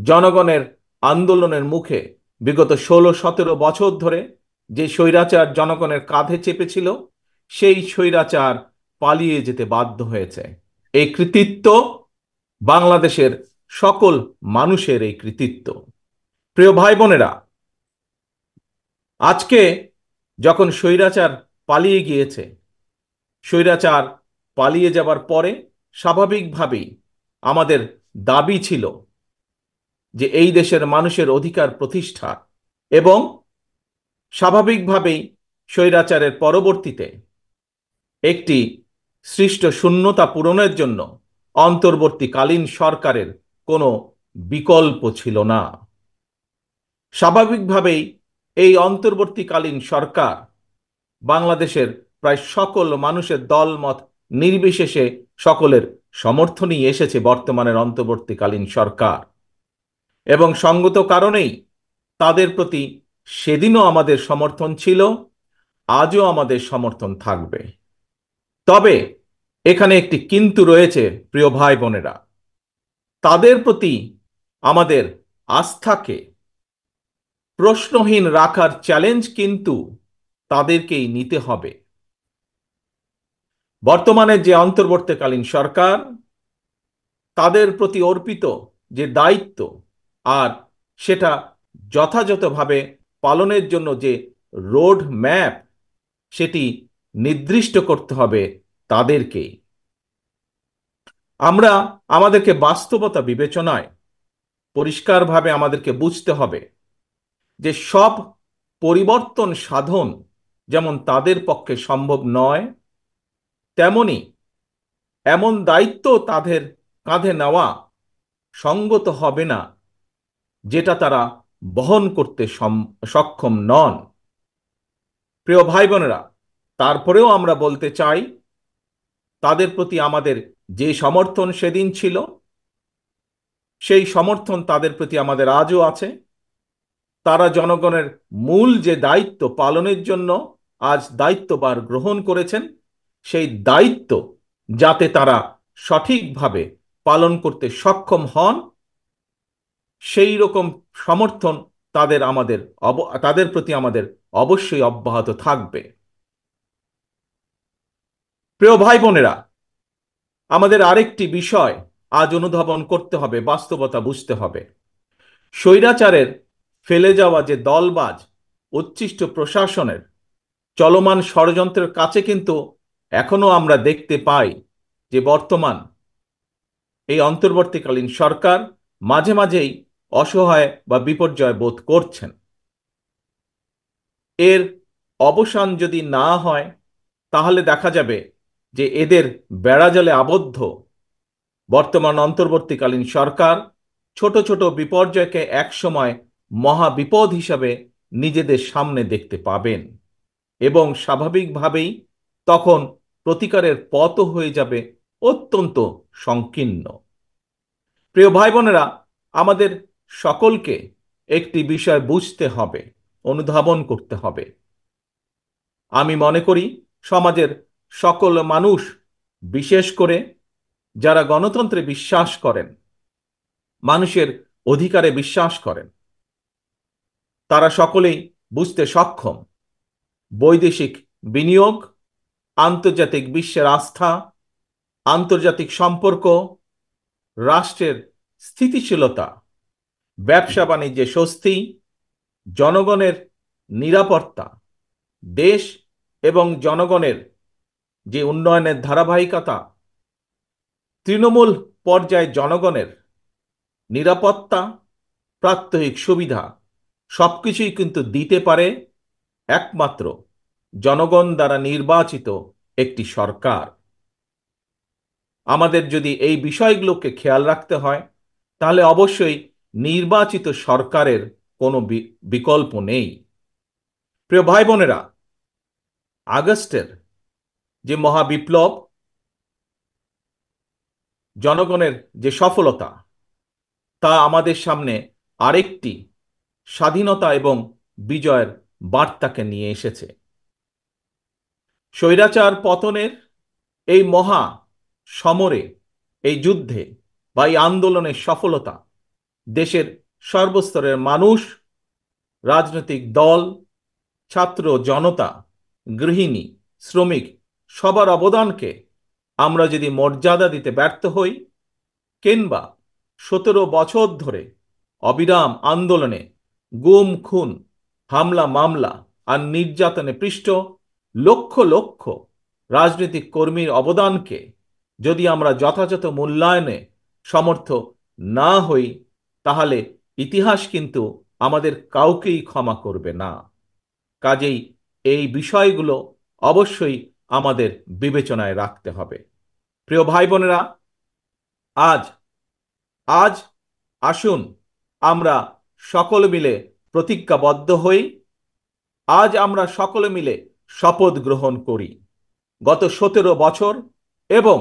জনগণের আন্দোলনের মুখে বিগত 16-17 বছর ধরে যে স্বৈরাচার জনগণের কাঁধে চেপেছিল, সেই স্বৈরাচার পালিয়ে যেতে বাধ্য হয়েছে। এই কৃতিত্ব বাংলাদেশের সকল মানুষের এই কৃতিত্ব। প্রিয় ভাই বোনেরা, আজকে যখন স্বৈরাচার পালিয়ে গিয়েছে, স্বৈরাচার পালিয়ে যাবার পরে স্বাভাবিকভাবেই আমাদের দাবি ছিল যে এই দেশের মানুষের অধিকার প্রতিষ্ঠা, এবং স্বাভাবিকভাবেই স্বৈরাচারের পরবর্তীতে একটি সৃষ্ট শূন্যতা পূরণের জন্য অন্তর্বর্তীকালীন সরকারের কোনো বিকল্প ছিল না। স্বাভাবিকভাবেই এই অন্তর্বর্তীকালীন সরকার বাংলাদেশের প্রায় সকল মানুষের দলমত নির্বিশেষে সকলের সমর্থনই এসেছে বর্তমানের অন্তর্বর্তীকালীন সরকার, এবং সঙ্গত কারণেই তাদের প্রতি সেদিনও আমাদের সমর্থন ছিল, আজও আমাদের সমর্থন থাকবে। তবে এখানে একটি কিন্তু রয়েছে প্রিয় ভাই বোনেরা, তাদের প্রতি আমাদের আস্থাকে প্রশ্নহীন রাখার চ্যালেঞ্জ কিন্তু তাদেরকেই নিতে হবে। বর্তমানে যে অন্তর্বর্তীকালীন সরকার, তাদের প্রতি অর্পিত যে দায়িত্ব, আর সেটা যথাযথভাবে পালনের জন্য যে রোড ম্যাপ, সেটি নির্দিষ্ট করতে হবে তাদেরকেই। আমরা আমাদেরকে বাস্তবতা বিবেচনায় পরিষ্কারভাবে আমাদেরকে বুঝতে হবে যে সব পরিবর্তন সাধন যেমন তাদের পক্ষে সম্ভব নয়, তেমনি এমন দায়িত্ব তাদের কাঁধে নেওয়া সঙ্গত হবে না যেটা তারা বহন করতে সক্ষম নন। প্রিয় ভাই বোনেরা, তারপরেও আমরা বলতে চাই, তাদের প্রতি আমাদের যে সমর্থন সেদিন ছিল, সেই সমর্থন তাদের প্রতি আমাদের আজও আছে। তারা জনগণের মূল যে দায়িত্ব পালনের জন্য আজ দায়িত্বভার গ্রহণ করেছেন, সেই দায়িত্ব যাতে তারা সঠিকভাবে পালন করতে সক্ষম হন, সেই রকম সমর্থন তাদের প্রতি আমাদের অবশ্যই অব্যাহত থাকবে। প্রিয় ভাই বোনেরা, আমাদের আরেকটি বিষয় আজ অনুধাবন করতে হবে, বাস্তবতা বুঝতে হবে। স্বৈরাচারের ফেলে যাওয়া যে দলবাজ উচ্ছিষ্ট প্রশাসনের চলমান ষড়যন্ত্রের কাছে কিন্তু এখনো আমরা দেখতে পাই যে বর্তমান এই অন্তর্বর্তীকালীন সরকার মাঝে মাঝেই অসহায় বা বিপর্যয় বোধ করছেন। এর অবসান যদি না হয়, তাহলে দেখা যাবে যে এদের বেড়াজালে আবদ্ধ বর্তমান অন্তর্বর্তীকালীন সরকার ছোট ছোট বিপর্যয়কে একসময় মহা বিপদ হিসাবে নিজেদের সামনে দেখতে পাবেন, এবং স্বাভাবিকভাবেই তখন প্রতিকারের পথও হয়ে যাবে অত্যন্ত সংকীর্ণ। প্রিয় ভাই বোনেরা, আমাদের সকলকে একটি বিষয় বুঝতে হবে, অনুধাবন করতে হবে। আমি মনে করি সমাজের সকল মানুষ, বিশেষ করে যারা গণতন্ত্রে বিশ্বাস করেন, মানুষের অধিকারে বিশ্বাস করেন, তারা সকলেই বুঝতে সক্ষম বৈদেশিক বিনিয়োগ, আন্তর্জাতিক বিশ্বের আস্থা, আন্তর্জাতিক সম্পর্ক, রাষ্ট্রের স্থিতিশীলতা, ব্যবসা বাণিজ্যে স্বস্তি, জনগণের নিরাপত্তা, দেশ এবং জনগণের যে উন্নয়নের ধারাবাহিকতা, তৃণমূল পর্যায়ে জনগণের নিরাপত্তা, প্রাত্যহিক সুবিধা, সবকিছুই কিন্তু দিতে পারে একমাত্র জনগণ দ্বারা নির্বাচিত একটি সরকার। আমাদের যদি এই বিষয়গুলোকে খেয়াল রাখতে হয়, তাহলে অবশ্যই নির্বাচিত সরকারের কোনো বিকল্প নেই। প্রিয় ভাই বোনেরা, আগস্টের যে মহাবিপ্লব, জনগণের যে সফলতা, তা আমাদের সামনে আরেকটি স্বাধীনতা এবং বিজয়ের বার্তাকে নিয়ে এসেছে। স্বৈরাচার পতনের এই মহা সমরে, এই যুদ্ধে বা এই আন্দোলনের সফলতা দেশের সর্বস্তরের মানুষ, রাজনৈতিক দল, ছাত্র জনতা, গৃহিণী, শ্রমিক সবার অবদানকে আমরা যদি মর্যাদা দিতে ব্যর্থ হই, কিংবা 17 বছর ধরে অবিরাম আন্দোলনে গুম খুন, হামলা মামলা আর নির্যাতনে পৃষ্ঠ লক্ষ লক্ষ রাজনৈতিক কর্মীর অবদানকে যদি আমরা যথাযথ মূল্যায়নে সমর্থ না হই, তাহলে ইতিহাস কিন্তু আমাদের কাউকেই ক্ষমা করবে না। কাজেই এই বিষয়গুলো অবশ্যই আমাদের বিবেচনায় রাখতে হবে। প্রিয় ভাই বোনেরা, আজ আজ আসুন আমরা সকলে মিলে প্রতিজ্ঞাবদ্ধ হই। আজ আমরা সকলে মিলে শপথ গ্রহণ করি গত 17 বছর এবং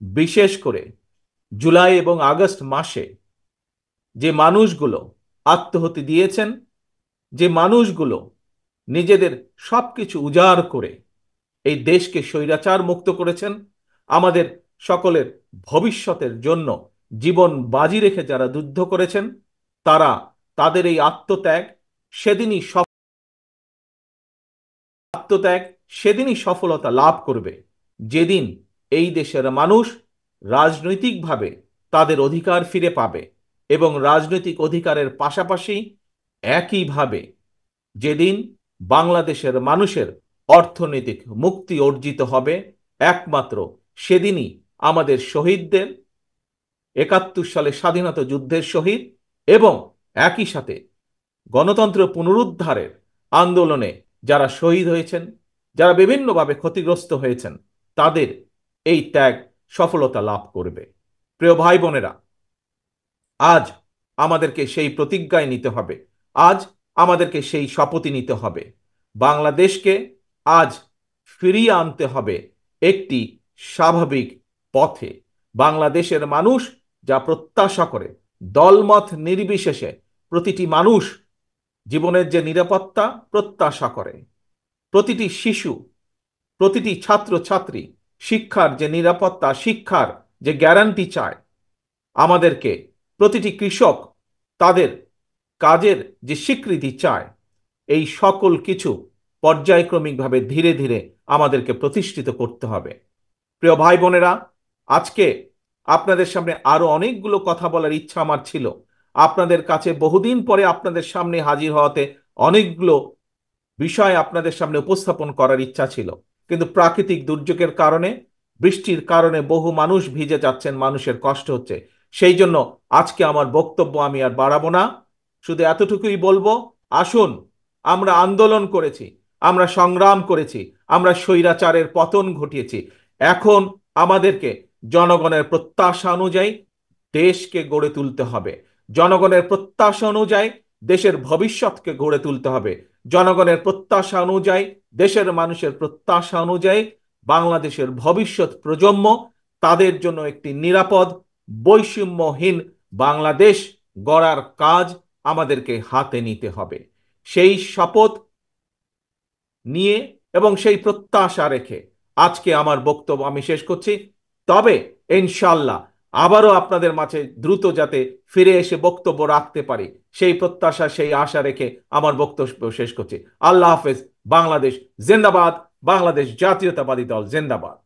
বিশেষ করে জুলাই এবং আগস্ট মাসে যে মানুষগুলো আত্মহতি দিয়েছেন, যে মানুষগুলো নিজেদের সবকিছু উজাড় করে এই দেশকে স্বৈরাচার মুক্ত করেছেন, আমাদের সকলের ভবিষ্যতের জন্য জীবন বাজি রেখে যারা যুদ্ধ করেছেন, তারা তাদের এই আত্মত্যাগ সেদিনই সফলতা লাভ করবে, যেদিন এই দেশের মানুষ রাজনৈতিকভাবে তাদের অধিকার ফিরে পাবে এবং রাজনৈতিক অধিকারের পাশাপাশি একইভাবে যেদিন বাংলাদেশের মানুষের অর্থনৈতিক মুক্তি অর্জিত হবে, একমাত্র সেদিনই আমাদের শহীদদের, 71 সালে স্বাধীনতা যুদ্ধের শহীদ এবং একই সাথে গণতন্ত্র পুনরুদ্ধারের আন্দোলনে যারা শহীদ হয়েছেন, যারা বিভিন্নভাবে ক্ষতিগ্রস্ত হয়েছেন, তাদের এই ত্যাগ সফলতা লাভ করবে। প্রিয় ভাই বোনেরা, আজ আমাদেরকে সেই প্রতিজ্ঞায় নিতে হবে, আজ আমাদেরকে সেই শপথই নিতে হবে। বাংলাদেশকে আজ ফিরিয়ে আনতে হবে একটি স্বাভাবিক পথে। বাংলাদেশের মানুষ যা প্রত্যাশা করে, দলমত নির্বিশেষে প্রতিটি মানুষ জীবনের যে নিরাপত্তা প্রত্যাশা করে, প্রতিটি শিশু, প্রতিটি ছাত্র ছাত্রী শিক্ষার যে নিরাপত্তা, শিক্ষার যে গ্যারান্টি চায়, আমাদেরকে প্রতিটি কৃষক তাদের কাজের যে স্বীকৃতি চায়, এই সকল কিছু পর্যায়ক্রমিকভাবে ধীরে ধীরে আমাদেরকে প্রতিষ্ঠিত করতে হবে। প্রিয় ভাই বোনেরা, আজকে আপনাদের সামনে আরো অনেকগুলো কথা বলার ইচ্ছা আমার ছিল। আপনাদের কাছে বহুদিন পরে আপনাদের সামনে হাজির হওয়াতে অনেকগুলো বিষয় আপনাদের সামনে উপস্থাপন করার ইচ্ছা ছিল, কিন্তু প্রাকৃতিক দুর্যোগের কারণে, বৃষ্টির কারণে বহু মানুষ ভিজে যাচ্ছেন, মানুষের কষ্ট হচ্ছে। সেই জন্য আজকে আমার বক্তব্য আমি আর বাড়াবো না, শুধু এতটুকুই বলবো, আসুন, আমরা আন্দোলন করেছি, আমরা সংগ্রাম করেছি, আমরা স্বৈরাচারের পতন ঘটিয়েছি। এখন আমাদেরকে জনগণের প্রত্যাশা অনুযায়ী দেশকে গড়ে তুলতে হবে, জনগণের প্রত্যাশা অনুযায়ী দেশের ভবিষ্যৎকে গড়ে তুলতে হবে, জনগণের প্রত্যাশা অনুযায়ী, দেশের মানুষের প্রত্যাশা অনুযায়ী বাংলাদেশের ভবিষ্যৎ প্রজন্ম, তাদের জন্য একটি নিরাপদ বৈষম্যহীন বাংলাদেশ গড়ার কাজ আমাদেরকে হাতে নিতে হবে। সেই শপথ নিয়ে এবং সেই প্রত্যাশা রেখে আজকে আমার বক্তব্য আমি শেষ করছি। তবে ইনশাআল্লাহ আবারও আপনাদের মাঝে দ্রুত যাতে ফিরে এসে বক্তব্য রাখতে পারি, সেই প্রত্যাশা, সেই আশা রেখে আমার বক্তব্য শেষ করছি। আল্লাহ হাফেজ। বাংলাদেশ জিন্দাবাদ। বাংলাদেশ জাতীয়তাবাদী দল জিন্দাবাদ।